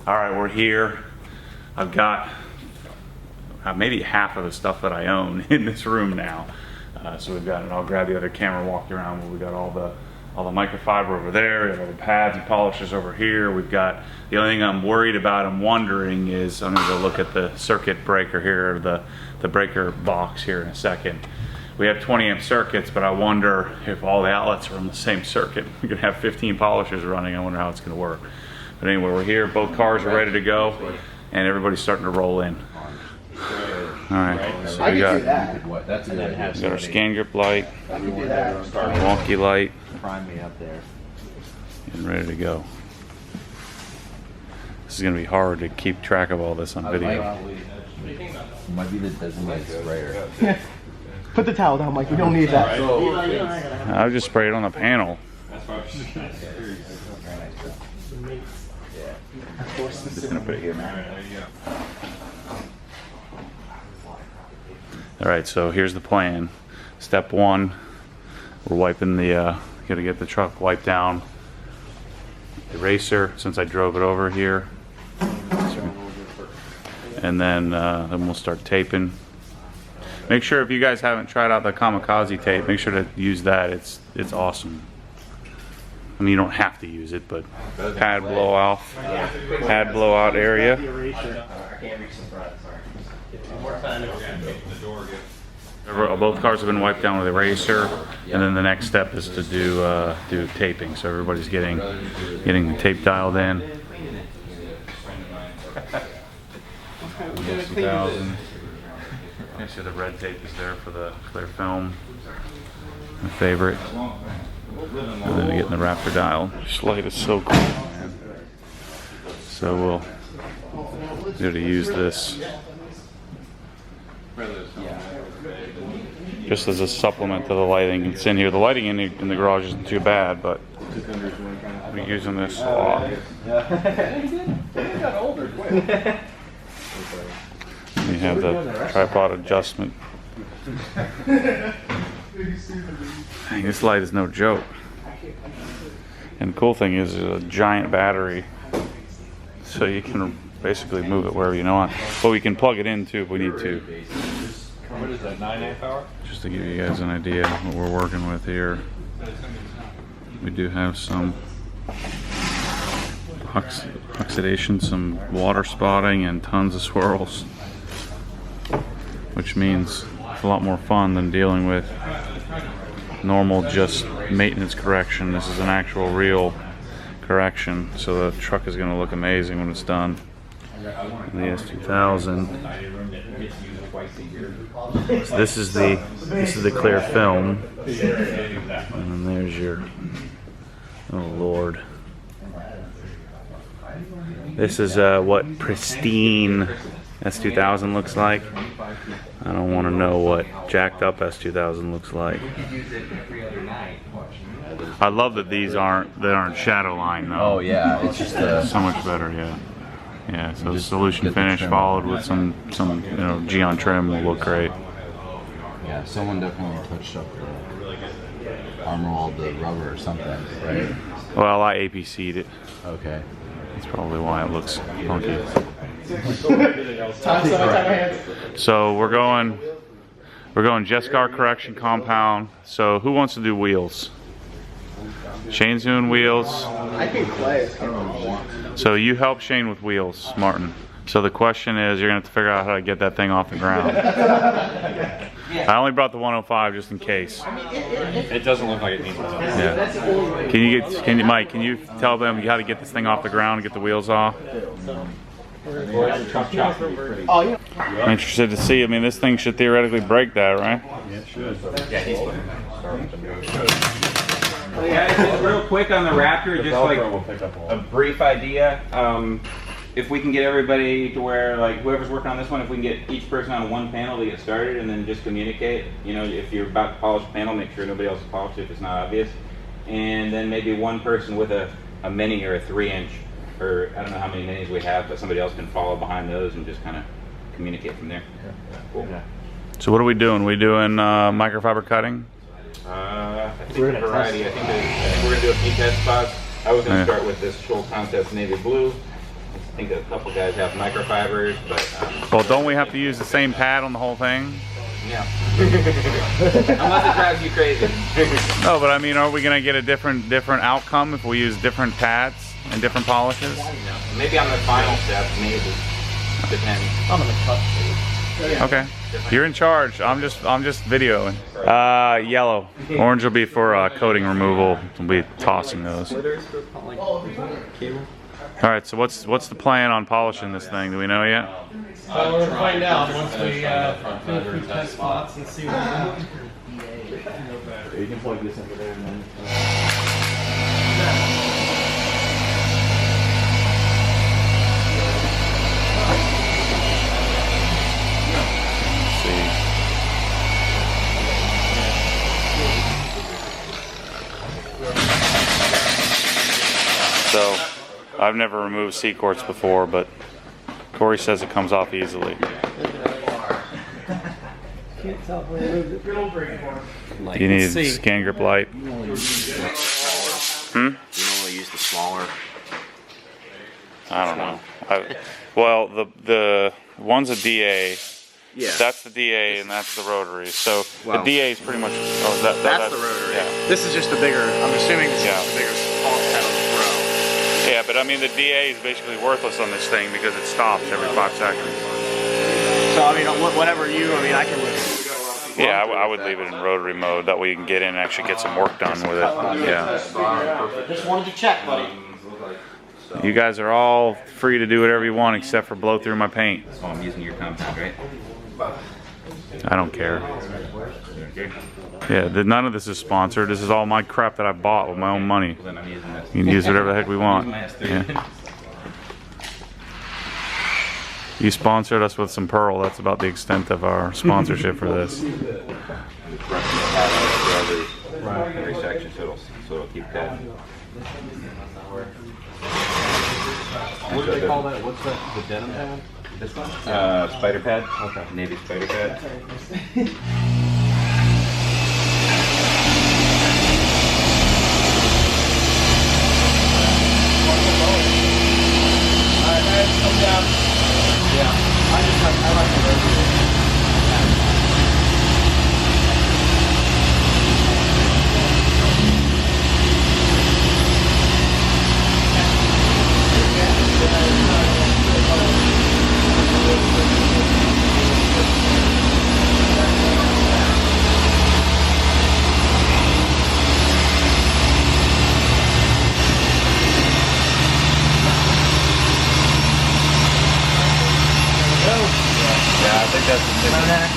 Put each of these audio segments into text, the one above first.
All right, we're here. I've got maybe half of the stuff that I own in this room now. So we've got, and I'll grab the other camera, walk you around where we got all the microfiber over there, we have all the pads and polishers over here. We've got, the only thing I'm worried about, I'm wondering is, I'm gonna go look at the circuit breaker here, the breaker box here in a second. We have 20 amp circuits, but I wonder if all the outlets are on the same circuit. We're gonna have 15 polishers running. I wonder how it's gonna work. But anyway, we're here, both cars are ready to go, and everybody's starting to roll in. Alright, so we got our scan grip light, wonky light, and ready to go. This is going to be hard to keep track of all this on video. Might be the designated sprayer. Put the towel down, Mike. We don't need that. I'll just spray it on the panel. Just gonna put it here, man. All right, so here's the plan. Step one, we're wiping the, gotta get the truck wiped down. Eraser, since I drove it over here. And then we'll start taping. Make sure, if you guys haven't tried out the Kamikaze tape, make sure to use that. It's awesome. I mean, you don't have to use it, but pad blowout area. Both cars have been wiped down with eraser, and then the next step is to do taping. So everybody's getting the tape dialed in. S2000. You see the red tape is there for the clear film. My favorite. And then getting the Raptor dial. This light is so cool, man. So we'll go to use this just as a supplement to the lighting. It's in here. The lighting in the garage isn't too bad, but we're using this a lot. We have the tripod adjustment. This light is no joke. And the cool thing is, it's a giant battery, so you can basically move it wherever you want. But we can plug it in too if we need to. What is that, 9 amp hour? Just to give you guys an idea of what we're working with here. We do have some oxidation, some water spotting, and tons of swirls, which means it's a lot more fun than dealing with normal just maintenance correction. This is an actual real correction, so the truck is going to look amazing when it's done. The S2000. So this is the clear film, and then there's your, oh Lord. This is what pristine S2000 looks like. I don't want to know what jacked up S2000 looks like. I love that they aren't shadow line though. Oh yeah, it's just so much better, yeah. Yeah, so solution finish followed with some Geon trim will look great. Yeah, someone definitely touched up the armor wall, the rubber or something, right? Well, I APC'd it. Okay. That's probably why it looks funky. So we're going Jescar correction compound. So who wants to do wheels? Shane's doing wheels. I think Clay. So you help Shane with wheels, Martin. So the question is, you're gonna have to figure out how to get that thing off the ground. I only brought the 105 just in case. It doesn't look like it needs to. Yeah. Mike, can you tell them how to get this thing off the ground and get the wheels off? Oh yeah. I'm interested to see. I mean, this thing should theoretically break that, right? Yeah, it should. Yeah, he's yeah, just real quick on the Raptor, just like a brief idea. If we can get everybody to where, like, whoever's working on this one, if we can get each person on one panel to get started and then just communicate, you know, if you're about to polish a panel, make sure nobody else polishes it if it's not obvious. And then maybe one person with a mini or a 3-inch, or I don't know how many minis we have, but somebody else can follow behind those and just kind of communicate from there. Yeah. Cool. Yeah. So what are we doing? We doing microfiber cutting? I think a variety. I think we're going to do a few test spots. I was going to start with this Shoal Contest Navy Blue. think a couple guys have microfibers, but Well, don't we have to use the same pad on the whole thing? yeah. Unless it drives you crazy. No, but I mean, are we gonna get a different outcome if we use different pads and different polishes? Maybe on the final step, maybe. Depends. I'm gonna cut. Okay, you're in charge. I'm just videoing. Yellow. Orange will be for coating removal. We'll be tossing those. All right. So what's the plan on polishing this thing? Do we know yet? We're gonna find out once we do a few test spots and see what You can plug this into there and then. So, I've never removed C-quartz before, but Corey says it comes off easily. You need scan grip light. You normally use the smaller. I don't know. Well, the one's a DA. Yeah. That's the DA and that's the rotary. So Wow. the DA is pretty much. Oh, that's the rotary. Yeah. This is just the bigger. I'm assuming this is the bigger pulse pedal pro. Yeah, but I mean the DA is basically worthless on this thing because it stops every 5 seconds. So I mean, whatever you. I mean, I can. Yeah, I would leave it in rotary mode. That way you can get in and actually get some work done with it. Yeah. Just wanted to check, buddy. You guys are all free to do whatever you want except for blow through my paint. So I'm using your compound, right? I don't care. Yeah, none of this is sponsored. This is all my crap that I bought with my own money. Then I'm using this. You can use whatever the heck we want. I'm using my S3. Yeah. You sponsored us with some Pearl. That's about the extent of our sponsorship for this. Every section, so it'll keep that. What do they call that? What's that? The denim pad? This one? Spider pad. Okay. Navy spider pad. I think that's the Monac.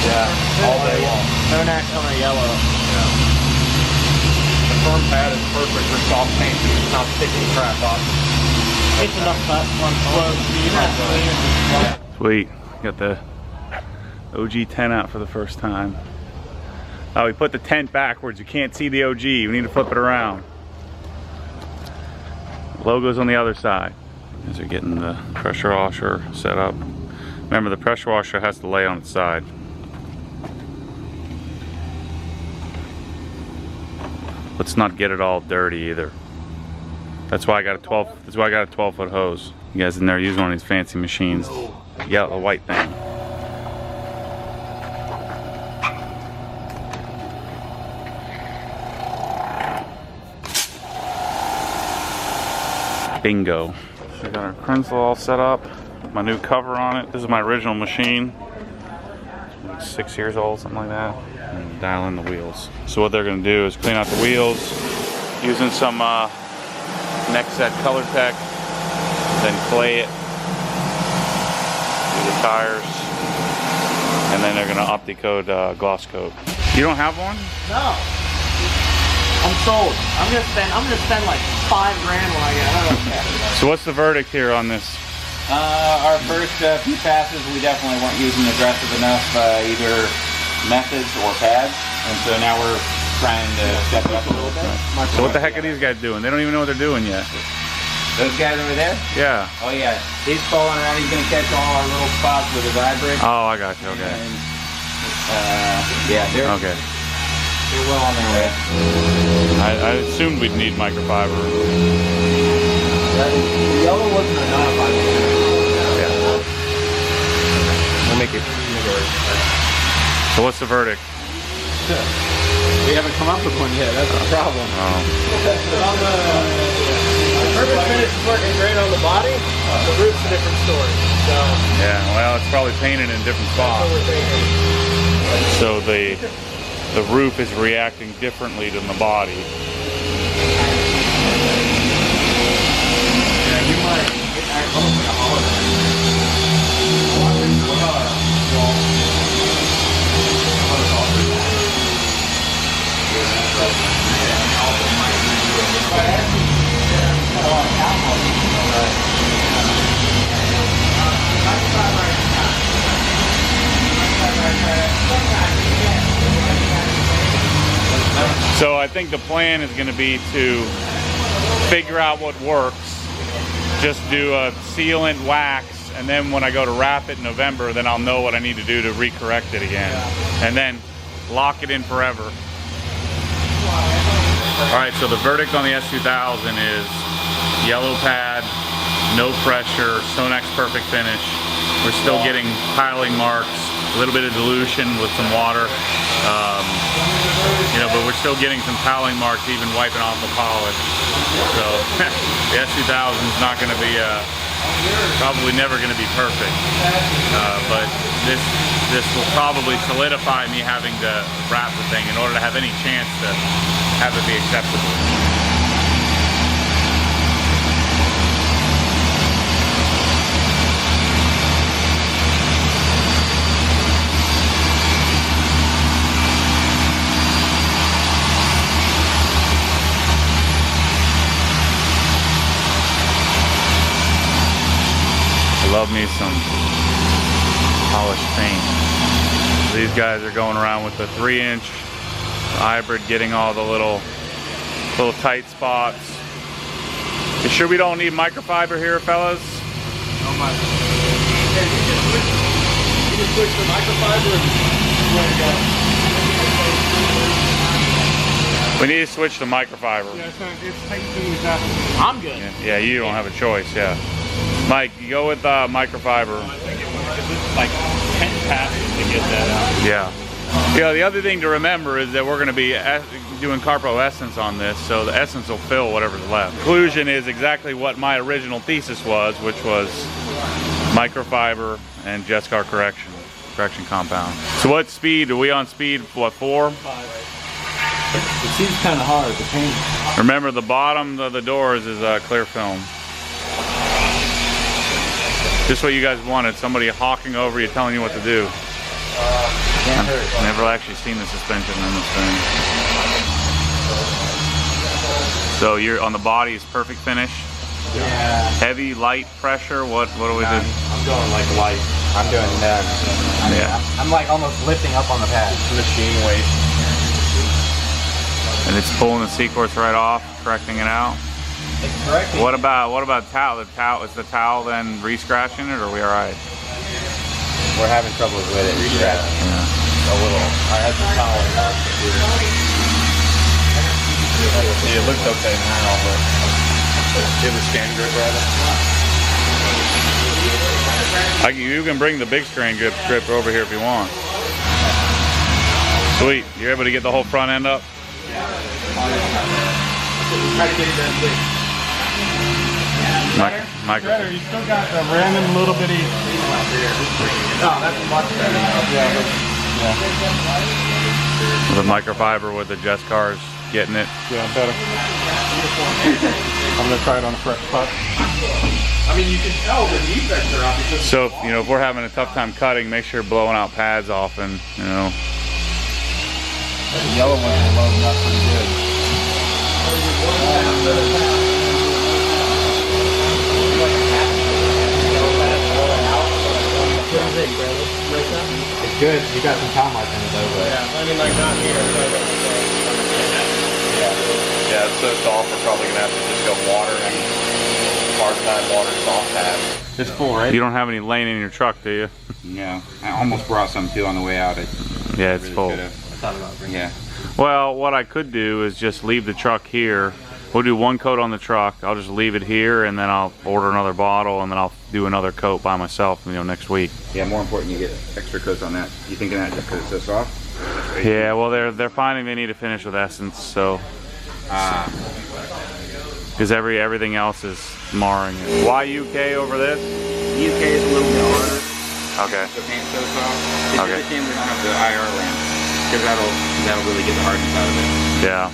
Yeah, all day long. Monac on a yellow. The firm pad is perfect for soft paint. It's not sticking crap off. It's enough that one. Sweet. Got the OG tent out for the first time. Oh, we put the tent backwards. You can't see the OG. We need to flip it around. Logo's on the other side. As we're getting the pressure washer set up. Remember, the pressure washer has to lay on its side. Let's not get it all dirty either. That's why I got a 12. That's why I got a 12-foot hose. You guys in there using one of these fancy machines? Yeah, a white thing. Bingo. We got our Krenzel all set up. My new cover on it. This is my original machine. Like 6 years old, something like that. And dial in the wheels. So what they're going to do is clean out the wheels using some next set Color Tech. Then clay it. Do the tires. And then they're going to OptiCode gloss coat. You don't have one? No. I'm sold. I'm gonna spend like $5 grand when I get home. So what's the verdict here on this? Our first few passes, we definitely weren't using aggressive enough either methods or pads, and so now we're trying to step it up a little bit. So what the heck are these guys doing? They don't even know what they're doing yet. Those guys over there? Yeah. Oh yeah, he's falling around. He's gonna catch all our little spots with his eye brake. Oh, I got you. Okay. And, yeah, they're Okay. They're well on their way. I assumed we'd need microfiber. The yellow wasn't enough. Thank you. So what's the verdict? We haven't come up with one yet. That's the problem. Oh. The perfect finish is working great on the body. The roof's a different story. So Yeah, well, it's probably painted in different that's what spots. we're thinking. So the roof is reacting differently than the body. Yeah, you might get almost like a holiday. So I think the plan is going to be to figure out what works, just do a sealant wax, and then when I go to wrap it in November, then I'll know what I need to do to recorrect it again, and then lock it in forever. All right, so the verdict on the S2000 is yellow pad, no pressure, Sonex perfect finish. We're still getting piling marks, a little bit of dilution with some water. You know, but we're still getting some piling marks even wiping off the polish. So the S2000 is not going to be, probably never going to be perfect. But this will probably solidify me having to wrap the thing in order to have any chance to have it be acceptable. Love me some polished paint. These guys are going around with the 3-inch hybrid, getting all the little tight spots. You sure we don't need microfiber here, fellas? No microfiber. You just switch the microfiber and let it go. We need to switch to microfiber. Yeah, it's tight things up. I'm good. Yeah, you don't have a choice, yeah. Mike, you go with microfiber. Like 10 passes to get that out. Yeah. Yeah, the other thing to remember is that we're going to be doing Carpo Essence on this, so the essence will fill whatever's left. Conclusion is exactly what my original thesis was, which was microfiber and Jescar correction compound. So what speed? Are we on speed, what, 4? It seems kind of hard to paint. Remember, the bottom of the doors is clear film. Just what you guys wanted, somebody hawking over you telling you what to do. I've never actually seen the suspension in this thing. So you're on the body is perfect finish. Yeah. Heavy, light, pressure. What do we do? I'm going like light. I'm doing that. Yeah. I'm like almost lifting up on the pad. Machine weight. And it's pulling the C-course right off, correcting it out. It's correcting. What about towel? Is the towel then re-scratching it, or are we all right? We're having trouble with it. Re-scratching. Yeah. A little. I had some towel in our computer. It looks okay now, but do you have a scan grip rather? You can bring the big strain grip over here if you want. Sweet. You're able to get the whole front end up? Try to get it done quick. Micro. You still got the random little bitty. Oh, that's much better. The microfiber with the Jescars getting it. Yeah, better. I'm gonna try it on a fresh spot. I mean, you can tell the defects are out because. So, if we're having a tough time cutting, make sure you're blowing out pads often, The yellow ones are loading up pretty good. It's good. You got some time marks in it though. Yeah, I mean, like not here. Yeah, it's so soft. We're probably gonna have to just go water and part-time water soft pad. It's full, right? You don't have any laying in your truck, do you? No. I almost brought some too on the way out. Yeah, it's full. Yeah. Well, what I could do is just leave the truck here, We'll do one coat on the truck. I'll just leave it here, and then I'll order another bottle, and then I'll do another coat by myself, you know, next week. Yeah, more important, you get extra coats on that. You thinking that just because it's so soft? Yeah, well, they're finding they need to finish with essence, so. Because everything else is marring it. Why UK over this? UK is a little bit harder. Okay. The paint's so soft. It's Okay. a shame we don't have the IR lamp, because that'll really get the hardness out of it. Yeah.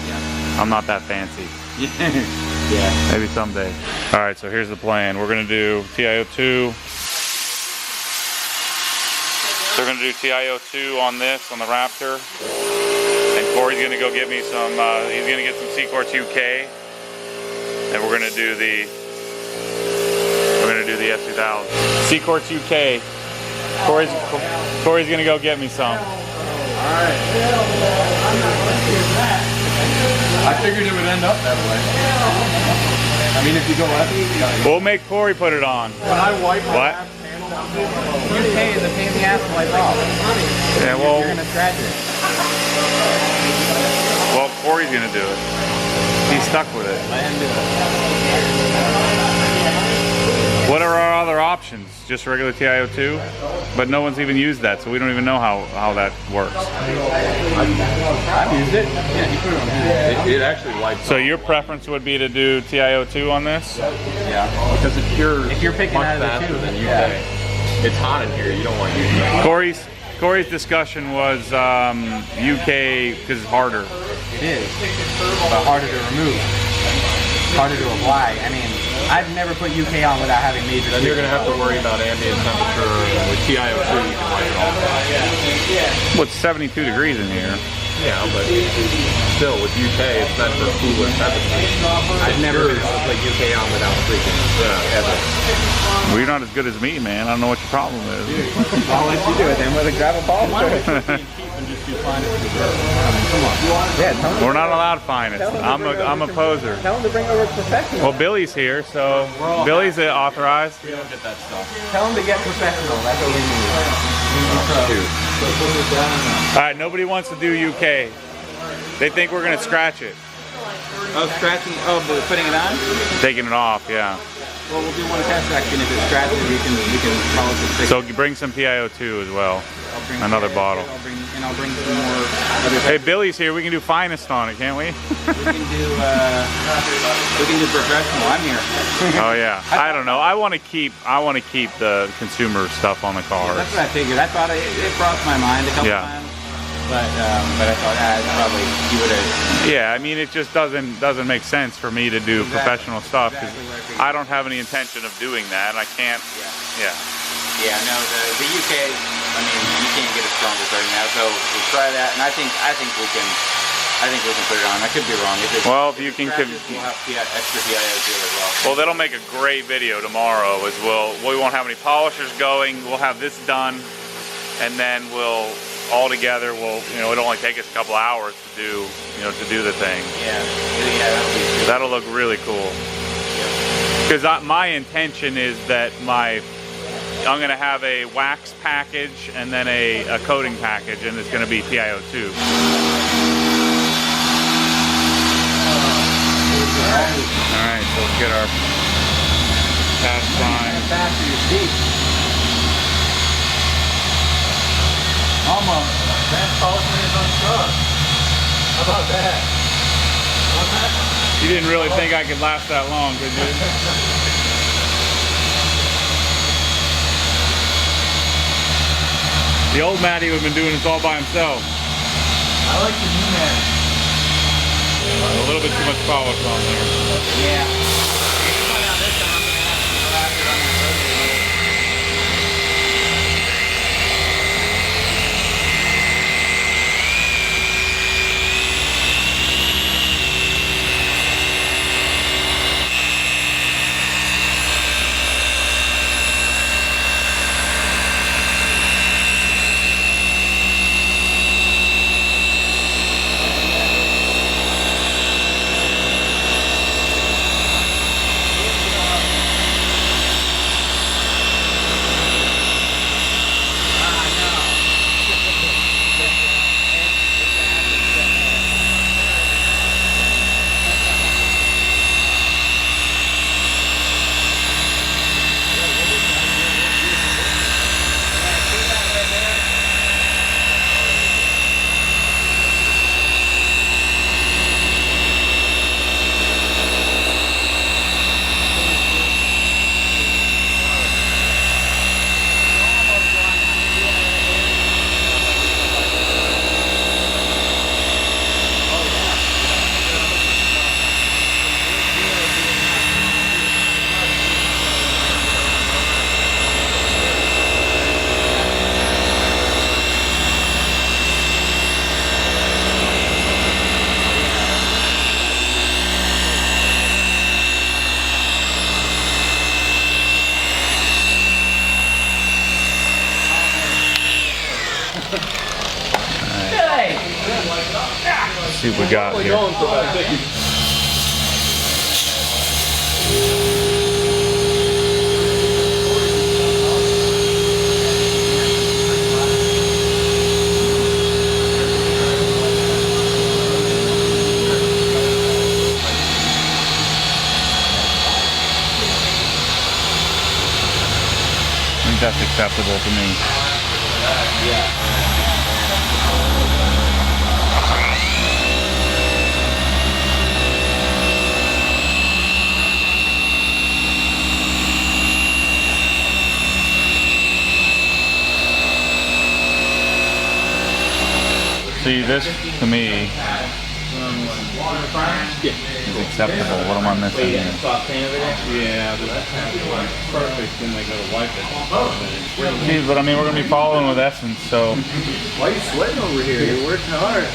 Yeah. I'm not that fancy. Yeah. Maybe someday. All right, so here's the plan. We're gonna do TiO2. So we're gonna do TiO2 on this, on the Raptor. And Corey's gonna go get me some, he's gonna get some C-Quartz UK. And we're gonna do the S2000. C-Quartz UK. Corey's gonna go get me some. I figured it would end up that way. I mean, if you go left, We'll make Corey put it on. when I wipe my What? last panel, UK is a pain in the ass to wipe off. Yeah, well, You're gonna scratch it. well, Corey's gonna do it. He's stuck with it. Let him do it. What are our other options? Just regular TiO2? But no one's even used that, so we don't even know how that works. I've used it. Yeah, you put it on. It actually wipes. So your preference would be to do TiO2 on this? Yeah, because it cures If you're picking much out of the faster tube, than UK. yeah. It's hot in here. You don't want to use it. Corey's discussion was UK because it's harder. It is, but harder to remove, harder to apply. I mean, I've never put UK on without having major. Then you're going to have to worry about ambient temperature. And with TiO2, you can wipe it off. Well, it's 72 degrees in here. Yeah, but still, with UK, it's meant for cooler temperatures. I've never put UK on without freaking. Yeah, ever. Well, you're not as good as me, man. I don't know what your problem is. I'll let you do it then with a gravel ball. Yeah, tell him. We're not allowed finest. I'm a poser. Tell him to bring over a professional. Well, Billy's here, so Billy's authorized. We don't get that stuff. Tell him to get professional. That's what we need. All right, nobody wants to do UK. They think we're gonna scratch it. Oh, scratching. Oh, putting it on. Taking it off, yeah. Well, we'll do one test section. If it scratches, we can call it the fix. So you bring some TiO2 as well. I'll bring Another bottle. I'll bring some more. Other Hey, Billy's here. We can do finest on it, can't we? We can do professional. I'm here. Oh yeah. I don't know. I want to keep the consumer stuff on the cars. That's what I figured. I thought it crossed my mind a couple Yeah. times, but I thought probably you would have. Yeah, I mean it just doesn't make sense for me to do professional stuff because Exactly what I figured. I don't have any intention of doing that, and I can't. Yeah. Yeah, no, the UK. I mean, you can't get it stronger starting now. So we'll try that, and I think we can put it on. I could be wrong. Well, if you can. We'll have extra TiO2 as well. Well, that'll make a great video tomorrow. We won't have any polishers going. We'll have this done, and then we'll all together. It'll only take us a couple hours to do the thing. Yeah, That'll look really cool. Because my intention is that I'm going to have a wax package and then a coating package, and it's going to be TiO2. Alright, so let's get our pass sign. Almost. That Kaufman is unstuck. How about that? You didn't really think I could last that long, did you? The old Matty would have been doing this all by himself. I like the new man. A little bit too much polish on there. Yeah. we got here? I think that's acceptable to me. See, this to me is acceptable. What am I missing here? Yeah, that's perfect. Then they go to wipe it. See, but I mean, we're going to be following with Essence, so Why are you sweating over here? You're working hard.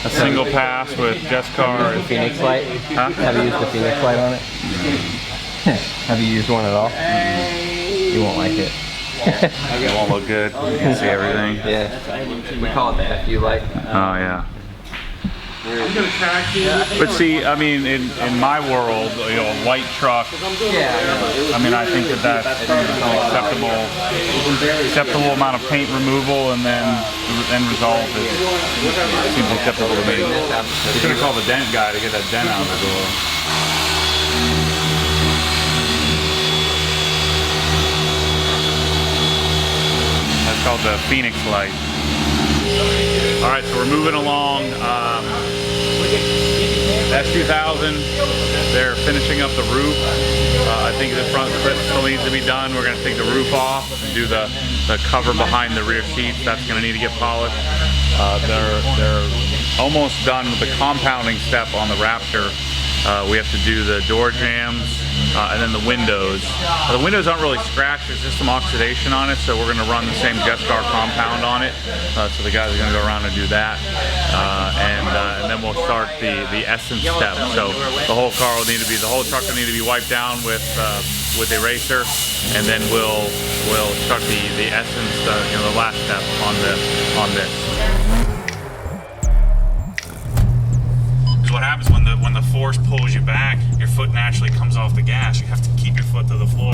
a single pass with Jessica is... Phoenix light? Huh? Have you used the Phoenix light on it? Have you used one at all? You won't like it. It won't look good. You can see everything. Yeah. We call it the FU light. Oh, yeah. But see, I mean, in my world, you know, a white truck, I mean, I think that's an acceptable amount of paint removal, and then the end result seems acceptable to me. We're going to call the dent guy to get that dent out of the door. That's called the Phoenix light. All right, so we're moving along. S2000, they're finishing up the roof. I think the front clip still needs to be done. We're going to take the roof off and do the cover behind the rear seats. That's going to need to get polished. They're almost done with the compounding step on the Raptor. We have to do the door jambs and then the windows. The windows aren't really scratched, there's just some oxidation on it, so we're going to run the same Jessica compound on it. So the guys are going to go around and do that. And then we'll start the Essence step. So the whole car will need to be, the whole truck will need to be wiped down with eraser, and then we'll start the Essence, you know, the last step on this. What happens when the force pulls you back, your foot naturally comes off the gas. You have to keep your foot to the floor.